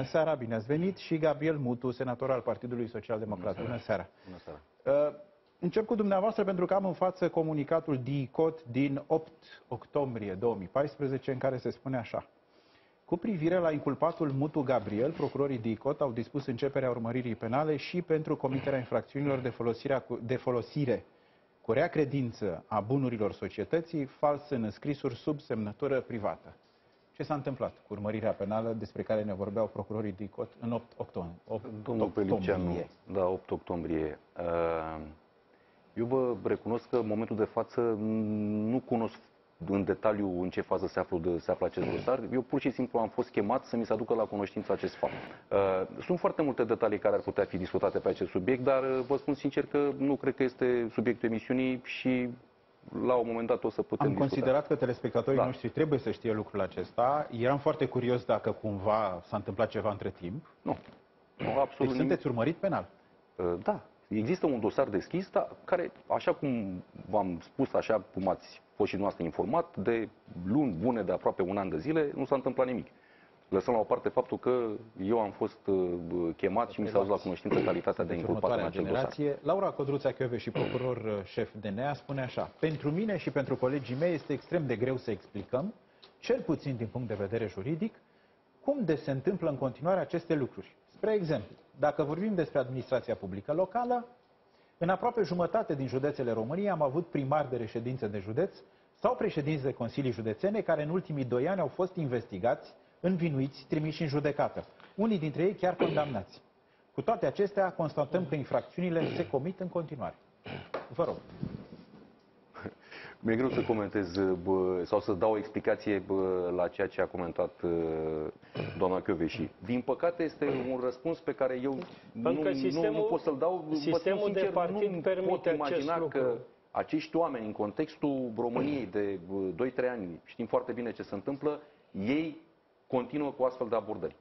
Bună seara, bine ați venit. Și Gabriel Mutu, senator al Partidului Social Democrat. Bună seara. Bună seara. Încep cu dumneavoastră pentru că am în față comunicatul DICOT din 8 octombrie 2014 în care se spune așa. Cu privire la inculpatul Mutu Gabriel, procurorii DICOT au dispus începerea urmăririi penale și pentru comiterea infracțiunilor de folosire cu rea credință a bunurilor societății, fals în înscrisuri sub semnătură privată. Ce s-a întâmplat cu urmărirea penală despre care ne vorbeau procurorii DICOT în 8 octombrie? Domnul Pelicianu, da, 8 octombrie. Eu vă recunosc că în momentul de față nu cunosc în detaliu în ce fază se află acest dosar. Eu pur și simplu am fost chemat să mi se aducă la cunoștință acest fapt. Sunt foarte multe detalii care ar putea fi discutate pe acest subiect, dar vă spun sincer că nu cred că este subiectul emisiunii și la un moment dat o să putem discuta. Am considerat că telespectatorii noștri trebuie să știe lucrul acesta. Eram foarte curios dacă cumva s-a întâmplat ceva între timp. Nu, absolut. Deci sunteți urmărit penal. Da. Există un dosar deschis, dar care, așa cum v-am spus, așa cum ați fost și dumneavoastră informat, de luni bune, de aproape un an de zile, nu s-a întâmplat nimic. Lăsăm la o parte faptul că eu am fost chemat și mi s-a adus la cunoștință calitatea de inculpat în acel dosar. Laura Codruța-Chioveși, procuror șef DNA, spune așa: pentru mine și pentru colegii mei este extrem de greu să explicăm, cel puțin din punct de vedere juridic, cum de se întâmplă în continuare aceste lucruri. Spre exemplu, dacă vorbim despre administrația publică locală, în aproape jumătate din județele României am avut primari de reședințe de județ sau președinți de consilii județene care în ultimii 2 ani au fost investigați, învinuiți, trimiși în judecată. Unii dintre ei chiar condamnați. Cu toate acestea, constatăm că infracțiunile se comit în continuare. Vă rog. Mi-e greu să comentez sau să dau o explicație la ceea ce a comentat doamna Chioveși. Din păcate este un răspuns pe care eu nu pot să-l dau. Sistemul de partid permite acest lucru. Că acești oameni, în contextul României de 2-3 ani, știm foarte bine ce se întâmplă, ei continuă cu astfel de abordări.